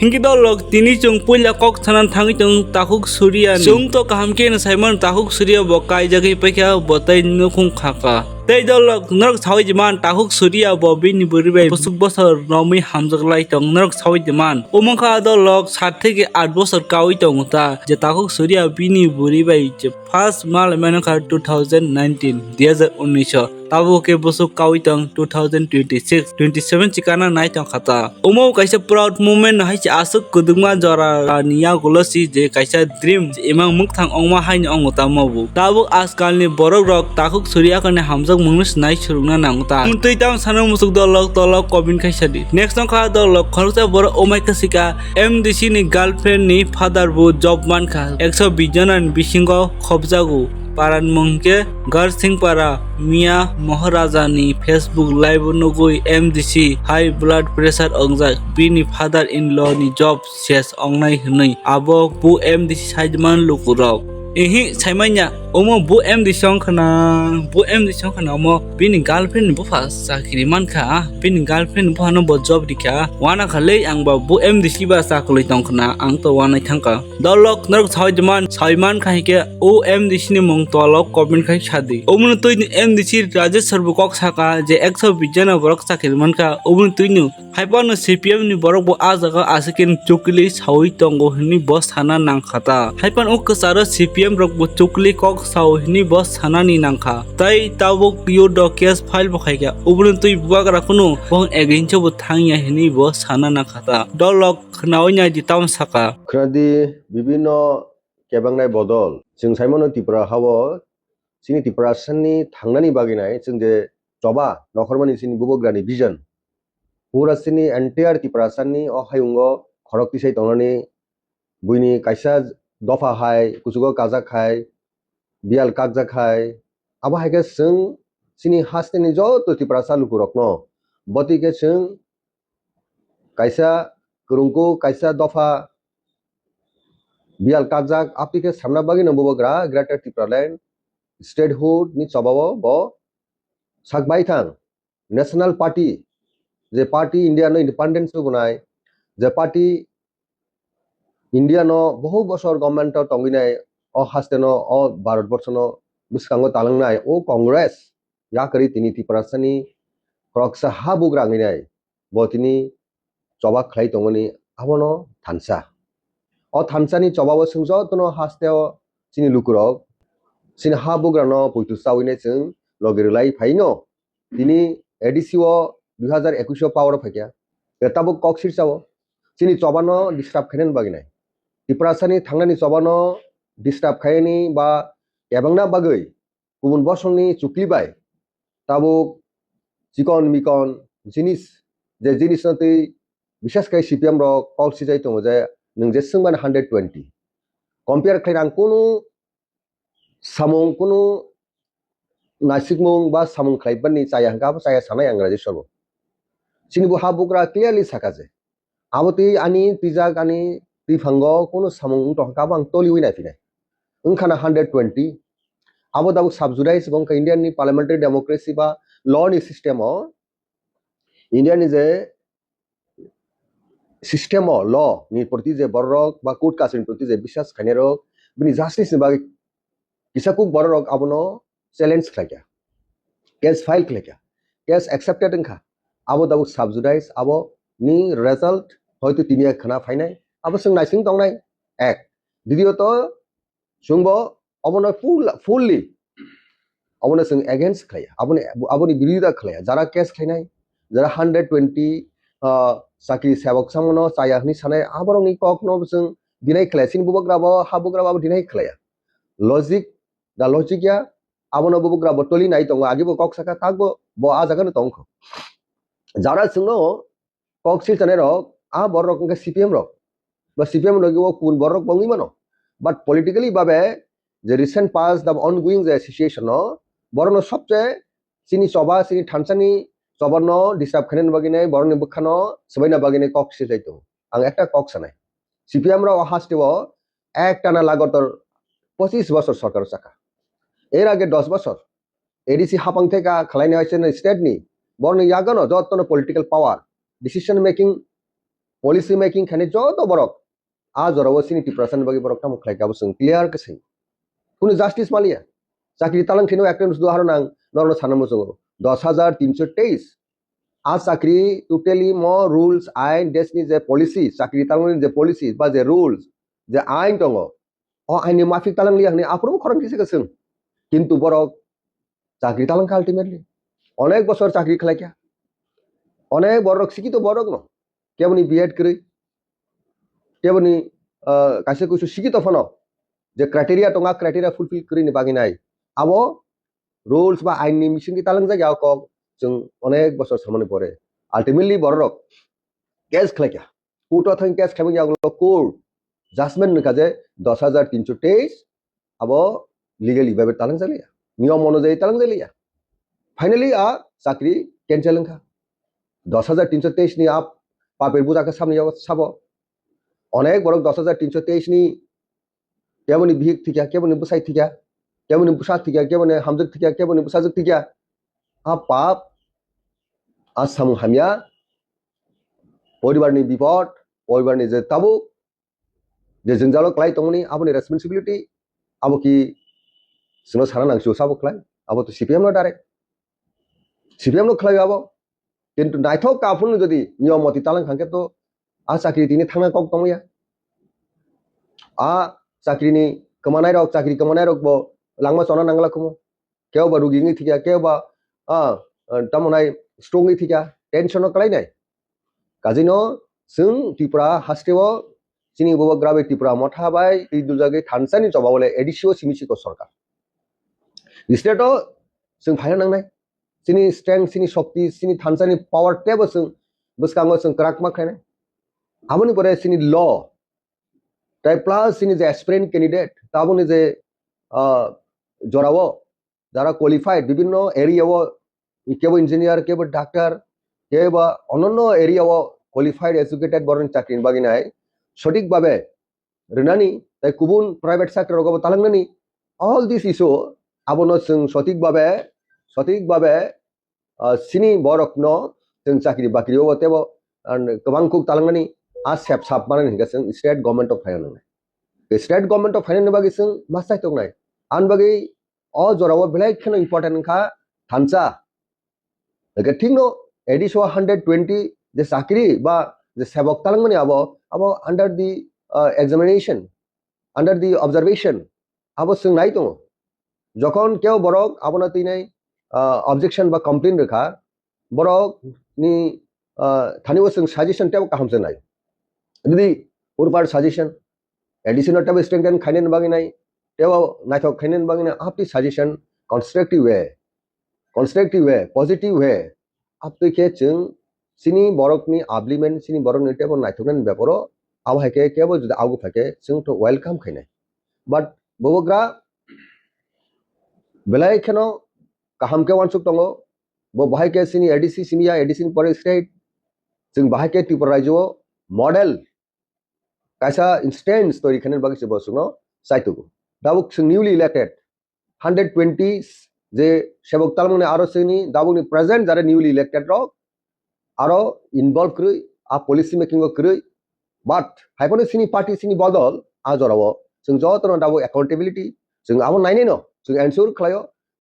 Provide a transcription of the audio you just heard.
Hingi dolok tini chung puila kok sanan thangi chung tahuk surya chung to kahamke na Simon tahuk surya bokai jagi pekya botai nukung khaka. Tei dolok narok sawi jaman tahuk surya bobi ni buribai busuk bosor nomi hamjak lai tong narok sawi jaman. Umangka dolok 7 থেকে 8 বছর kawi tong ta je tahuk surya bini buribai je first mal manaka 2019 2019 tabo ke busuk kawi tong 2026 27 chikana nai tong khata. Umo kaisa proud moment hai asuk kudungma jora niya golosi je kaisa dream emang mukthang ongma hain ongota mobu. Tabo askal ni borok rok tahuk surya kane hamjak mungus nai surungna nangta. Muntui tam sanang musuk dolok tolok kobin kaisa di. Next nong kha dolok khorsa bor omai kasika MDC ni girlfriend ni father bu job man kha 120 jonan bisingo khobjagu. Paran mungke gar singpara Mia Maharaja ni Facebook live nugui MDC high blood pressure ongjak bini father in law ni job ses ongnai hnui abo bu MDC saidman lukurok ehi saimanya omo bu MDC songkhana omo bini girlfriend bu fa sakri mankha bini girlfriend bu hano bo job dikha wana khale angba bu MDC ba sakului tongkhana ang to wana thangka dolok narok saiman khaike o MDC ni mong tolok comment khai sadi omun tuini MDC Rajesh Sarbu kok saka je 120 jana borok sakil mankha omun tuinu haipano CPM ni borok bo ajaga asikin chukli sawi tongo hini boss thana nangkhata haipan ok saro CPM rok bo chukli kok sawi hini boss thana ni nangkha tai tabok yo do case file bokhaika omun tui buagra kunu bong against bo thangya hini boss thana nangkhata dolok khnaonya jitam saka khadi bibino kebangnai bodol जों Simon Tripura हावो सिनि त्रिपुरा सननि थांनानि बागिनाय जों जे जबा नखरमानि सिनि बुबग्रानि vision पुरा सिनि entire Tripura सननि अ हायुंगो खरकतिसाय तंनानि बुइनि कायसा दफा हाय कुसुगो काजाक हाय बियाल कागजाक हाय आबा हायके जों सिनि हास्तेनि जत त्रिपुरा सालुकुरकनो बतिके जों कायसा गुरुंको कायसा दफा बियाल कागजाक आपटिके सामना बागी नबोग्रा ग्रेटर त्रिपुरालैंड स्टेटहुड नि चबावो बो साकबायथां नेशनल पार्टी जे पार्टी इंडिया नो इंडिपेंडेंस बनाय जे पार्टी इंडिया नो बहु बছর गवर्नमेंट तंगिनाय अ हास्तेनो अ भारतवर्षनो बिस्कांगो तालंनाय ओ कांग्रेस याकरि तिनि त्रिपुरासानि प्रक्सा हा बुग्रांगिनाय बो तिनि चबा खलाय तंगनि आबनो थानसा अ थानसानि चबावो जों जतनो हास्तेव सिनि लुकुरक सिनि हा बुग्रानो पुइतु साविनाय जों लगिरलाय फाइनो तिनि एडिसिओ 2021 पावर फाइया एताबो कक्सिर चावो सिनि चबानो डिस्टार्ब खायन बागिनाय त्रिपुरासानि थांनानि चबानो डिस्टार्ब खायनि बा एबांना बागै गुबुन बसंनि चुक्लिबाय ताबो चिकन मिकन जिनिस जे जिनिस नतै विशेष kai CPM ro policy jai tongo je nung je sungban 120 compare khairang kono samung kono nasikmung ba samung khlaibani chaya hangka chaya sanai ang Rajesh Sarbu sini bu habukra clearly sakaje aboti ani tijak ani tifango kono samung to hangka bang toli wina finai ungkhana 120 abo dabu subjudice gongka Indian ni parliamentary democracy ba law ni system o Indian is a system of law ni proti je borok ba court kasin proti je biswas khanerok bini justice ni bagi kisakuk borok abono challenge khlaiya case file khlaiya case accepted engkha abo dabu subjudice abo ni result hoyto tinia khana phainai abo sing naising tongnai ek দ্বিতীয়ত sungbo abono fully abono sing against khlaiya aboni birodhita khlaiya jara case khlainai jara 120 sakri sebok samono chayahni sanai aboroni kokno जों dinai khlaya sin bubugrabo habugrabo dinai khlaya logic da logic ya abono bubugrabo toli nai tongo agibo kok saka tagbo bo ajaga no tongkho jara singno kok sil tanai rok a borok ngka CPM rok ba CPM logibo kun borok bongi mano but politically babe the recent past the ongoing the situation no borono sobche sini soba sini thansani চবর্ণ disturb খানেন বাগিনে বরনি বুখানো সবাইনা বাগিনে কক সে যাইতো আং একটা কক সানাই সিপিএম রা হাসতেও একটানা লাগতর 25 বছর সরকার চাকা এর আগে 10 বছর এডিসি হাপাং থেকে খালাইনে হয়েছে স্টেট নি বরনি ইয়াগানো যতন political power decision making policy making khane joto borok a jorawo sini depression bagi borok tam khlai ka sing clear ke sing কোনো জাস্টিস মালিয়া চাকরি তালাং থেনো একটা উদাহরণ আং নরন সানামো সঙ্গ 10,323 আ চাকরি টোটালি ম রুলস আইন দেশনি যে পলিসি চাকরি তালাং যে পলিসি বা যে রুলস যে আইন দङ অ আইনি মাফিক তালাং লিয়া হনি আপ্রবো খরং কিসে গেছেন কিন্তু বরক চাকরি তালাং আলটিমেটলি অনেক বছর চাকরি খেলাইকা অনেক বড় শিক্ষিত বড় ন কেবনি বিএড করে কেবনি কাছে কিছু শিক্ষিত ফন যে ক্রাইটেরিয়া টঙা ক্রাইটেরিয়া ফুলফিল করে বাকি নাই আবো রুলস বা আইননি মিশিংকি তালাং জায়গায় কক जों অনেক বছর সামনে পরে আলটিমেটলি বড় রক কেস খেলাইকা কোর্ট থাকি কেস খেলাইকা আগলো কোর্ট জাজমেন্ট নিকা যে 10,323 আবো লিগেলি ভাবে তালাং জালিয়া নিয়ম অনুযায়ী তালাং জালিয়া ফাইনালি আ চাকরি ক্যান্সেল খা 10,323 নি আপ পাপের বুঝাকে সামনে সাব অনেক বড় 10,323 নি কেমনি ভিক থিকা কেমনি বুসাই থিকা কেমনি বুসা থিকা কেমনি হামজক থিকা কেমনি বুসাজক থিকা আ পাপ আ সামু হামিয়া পরিবারনি বিপদ পরিবারনি যে তাবু যে জঞ্জাল ক্লাই তমনি আবনি রেসপন্সিবিলিটি আবো কি সুনো সারা নাংসু সাবো ক্লাই আবো তো সিপিএম নো ডাইরেক্ট সিপিএম নো ক্লাই আবো কিন্তু নাইথক কাফুন যদি নিয়ম মতি তালাং খাঙ্কে তো আ চাকরি তিনি থানা কক তময়া আ চাকরিনি কমানাই রক চাকরি কমানাই রক বো langma chona nangla kumo keu ba rugi ngi thika keu ba tamonai strong ngi thika tension kalai nai kajino sung tipura hasteo sini bobo grabe tipura motha bai ei dujage thansani joba bole edisio simisi ko sarkar stateto sung phaya nang nai sini strength sini shakti sini thansani power tebo sung buskango sung krakma khaine amoni pore sini law তাই plus তিনি যে aspirant candidate তাবনি যে জরাবো যারা qualified বিভিন্ন এরিয়াও কেবল engineer কেবল doctor কেবা অন্যান্য এরিয়াও qualified educated বরং চাকরি বাগি নাই সঠিকভাবে রেনানি তাই কুবুন প্রাইভেট সেক্টর গব তালাংনানি অল দিস ইস্যু আবনো जों সঠিকভাবে সিনি বরকন जों চাকরি বাকরিও তেব गोबां कुक तालांनानि आ सेप साप माने हिगासों state government of finance state government of finance बागै जों मासाय तंनाय आन बागै अ जराव बेलाय खेनो इम्पोर्टेंट खा थानसा लगे ठीक नो एडिसो 120 जे चाकरी बा जे सेबक तालांमानि आबो अंडर दि एग्जामिनेशन अंडर दि ऑब्जर्वेशन आबो जों नाय दङ যখন কেউ বরক আবনা তিনাই অবজেকশন বা কমপ্লেন রেখা বরক নি থানিও जों সাজেশন টেও কাহামছে নাই যদি পুরপার সাজেশন এডিশনাল টেব স্ট্রেংথেন খাইনেন বাগি নাই টেও নাইথক খাইনেন বাগি না আপনি suggestion constructive way positive way আপনি কে जों सिनी बरकनि आब्लिमेन्ट सिनी बरकनि टेबो नाइथकनान बेपरो आवहायके केबो जुदि आवगु फाके जों तो वेलकाम खाइनाय बाट बबग्रा बेलाय खेनो काहामके वानसुक दङ बो बाहायके सिनी एडिसि सिनिया एडिसिन पर स्टेट जों बाहायके त्रिपुरा राज्योआव मडेल कायसा इंस्टेंस तोरि खाने बागि से बसुनो साइतुगु दाबुक जों निउली इलेक्टेड 120 जे सेबक तालमने आरो सिनी दाबुकनि प्रेजेंट जारे निउली इलेक्टेड रक आरो इनवल्व करै आ पॉलिसी मेकिंग करै बाट हाइपने सिनी पार्टी सिनी बदल आ जराव जों जतन दाबो एकाउंटेबिलिटी जों आबो नायनै न जों एनसुर खलायो